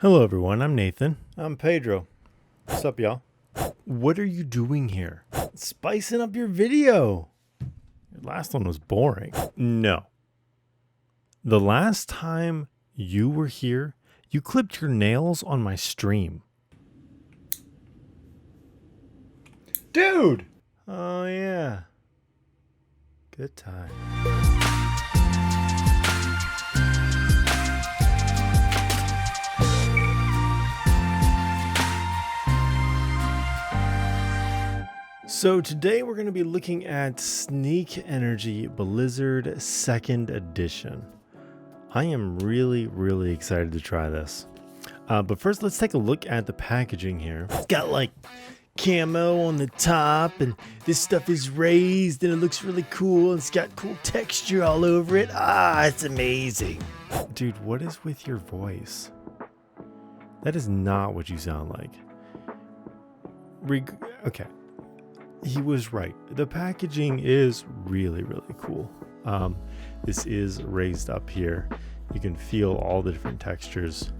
Hello everyone, I'm Nathan. I'm Pedro. What's up, y'all? What are you doing here? Spicing up your video. Your last one was boring. No. The last time you were here, you clipped your nails on my stream. Dude! Oh yeah. Good time. So today we're going to be looking at Sneak Energy Blizzard 2nd Edition. I am really excited to try this. But first, let's take a look at the packaging here. It's got like camo on the top, and this stuff is raised, and it looks really cool. It's got cool texture all over it. It's amazing. Dude, what is with your voice? That is not what you sound like. Okay. He was right. The packaging is really cool. This is raised up here. You can feel all the different textures.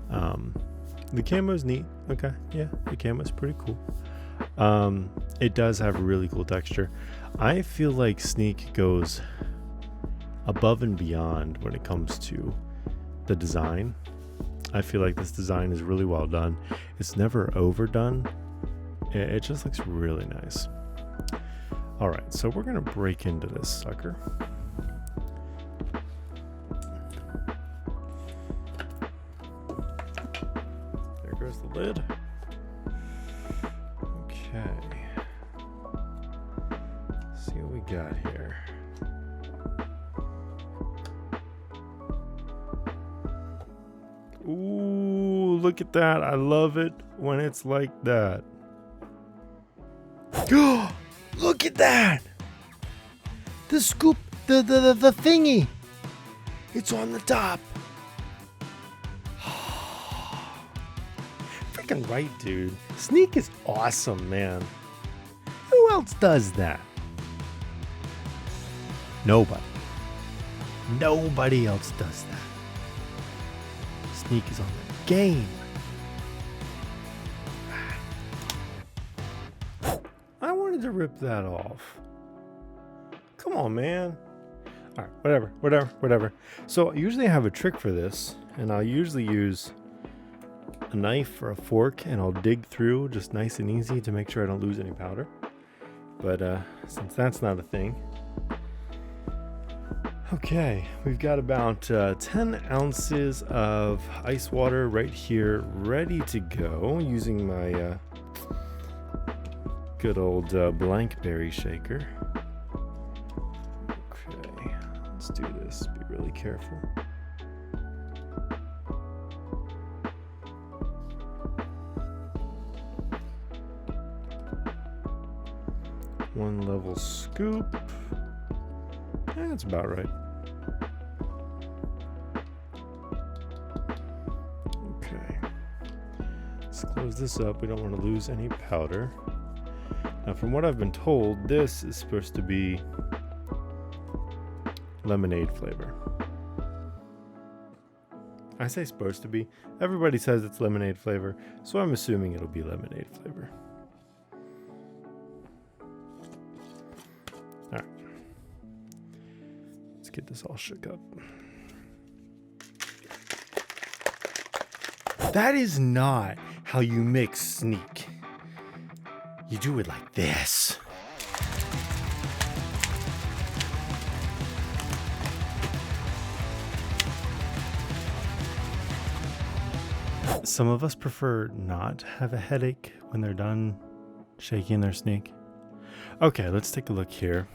The camo is neat. Okay, yeah, the camo is pretty cool. It does have a really cool texture. I feel like Sneak goes above and beyond when it comes to the design. I feel like this design is really well done. It's never overdone. It just looks really nice. All right, so we're gonna break into this sucker. There goes the lid. Okay. Let's see what we got here. Ooh, look at that. I love it when it's like that. Look at that! The scoop, the thingy. It's on the top. Freaking right, dude. Sneak is awesome, man. Who else does that? Nobody. Nobody else does that. Sneak is on the game. To rip that off. Come on, man. All right, whatever. So usually I have a trick for this, and I'll usually use a knife or a fork, and I'll dig through just nice and easy to make sure I don't lose any powder. But since that's not a thing, okay, we've got about 10 ounces of ice water right here ready to go using my good old Blankberry shaker. Okay, let's do this. Be really careful. One level scoop. That's about right. Okay. Let's close this up. We don't want to lose any powder. Now, from what I've been told, this is supposed to be lemonade flavor. I say supposed to be. Everybody says it's lemonade flavor, so I'm assuming it'll be lemonade flavor. All right. Let's get this all shook up. That is not how you mix Sneak. You do it like this. Some of us prefer not to have a headache when they're done shaking their Sneak. Okay, let's take a look here.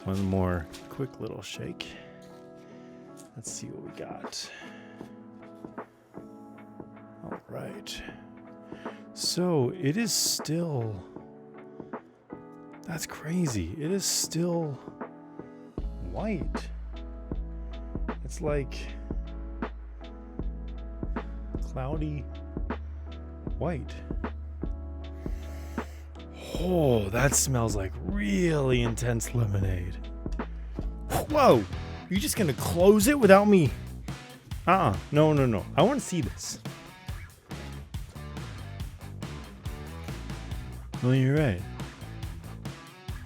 One more quick little shake. Let's see what we got. All right. So it is still, that's crazy. It is still white. It's like cloudy white. Oh, that smells like really intense lemonade. Whoa, you just gonna close it without me No, no, no. I want to see this. Well, you're right.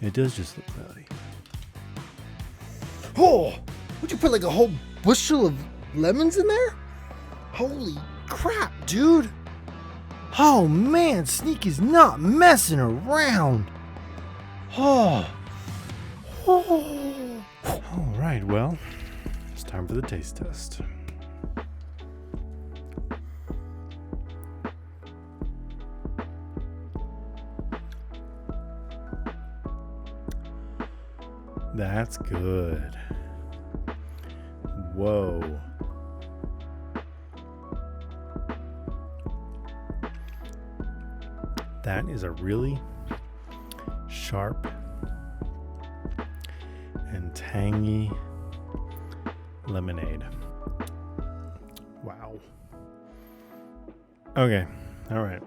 It does just look cloudy. Oh, would you put like a whole bushel of lemons in there? Holy crap, dude. Oh man, Sneak is not messing around. Oh. All right, well, it's time for the taste test. That's good. Whoa. That is a really sharp and tangy lemonade. Wow. Okay. All right.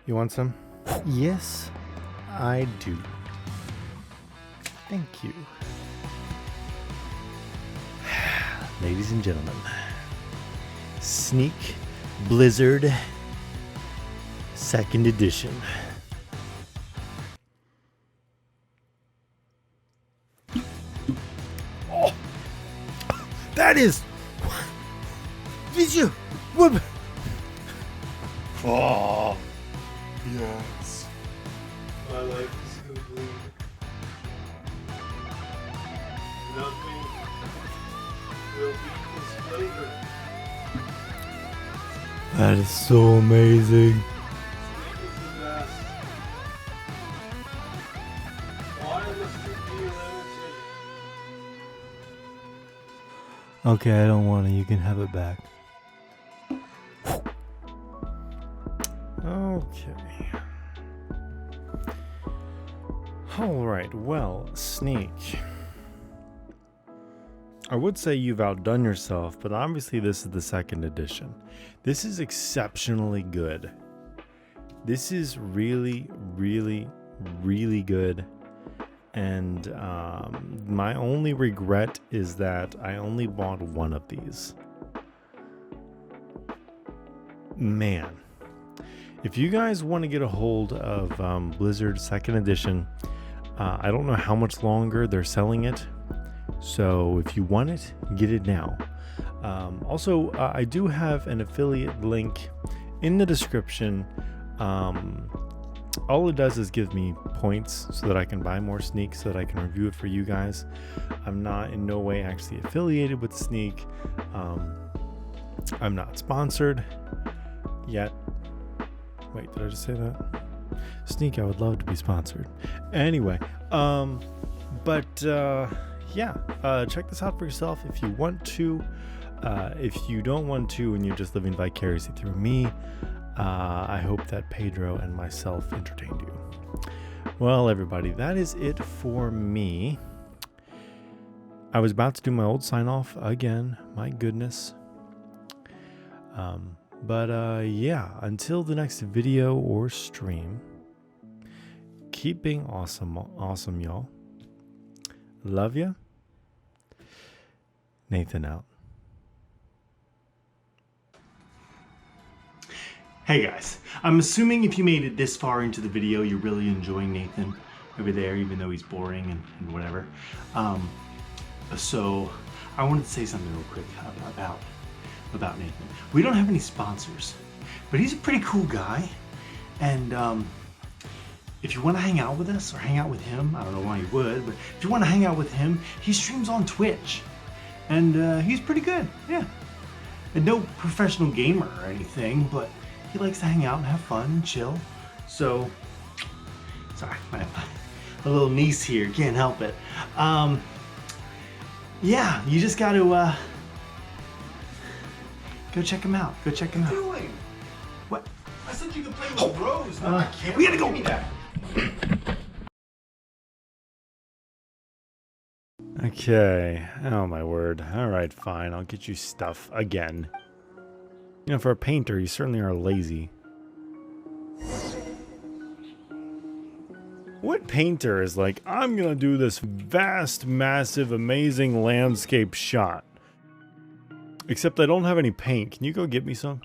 You want some? Yes, I do. Thank you. Ladies and gentlemen, Sneak Blizzard 2nd edition. Oh, that is. Did you? What? Oh, yes. My life is complete. Nothing will beat this flavor. That is so amazing. Sneak is the best. Why must it be limited? Okay, I don't want it. You can have it back. Okay. All right. Well, Sneak. I would say you've outdone yourself, but obviously this is the 2nd edition. This is exceptionally good. This is really, really, really good. And my only regret is that I only bought one of these. Man. If you guys want to get a hold of Blizzard 2nd edition, I don't know how much longer they're selling it. So if you want it, get it now. Also, I do have an affiliate link in the description. All it does is give me points so that I can buy more Sneak, so that I can review it for you guys. I'm not in no way actually affiliated with Sneak. I'm not sponsored yet. Wait, did I just say that? Sneak, I would love to be sponsored. Anyway, yeah, check this out for yourself if you want to. If you don't want to and you're just living vicariously through me, I hope that Pedro and myself entertained you. Well, everybody, that is it for me. I was about to do my old sign off again. My goodness. Yeah, until the next video or stream, keep being awesome, y'all. Love ya. Nathan out. Hey guys, I'm assuming if you made it this far into the video, you're really enjoying Nathan over there, even though he's boring and whatever. So I wanted to say something real quick about Nathan. We don't have any sponsors, but he's a pretty cool guy. And if you want to hang out with us or hang out with him, I don't know why you would, but if you want to hang out with him, he streams on Twitch. And he's pretty good, yeah. And no professional gamer or anything, but he likes to hang out and have fun and chill. So, sorry, my little niece here, can't help it. Yeah, you just got to go check him out. Go check him out. What are you doing? What? I said you could play with bros. Not my camera. We gotta go. Give me that. Okay. Oh my word. All right, fine. I'll get you stuff again. You know, for a painter, you certainly are lazy. What painter is like, I'm gonna do this vast, massive, amazing landscape shot? Except I don't have any paint. Can you go get me some?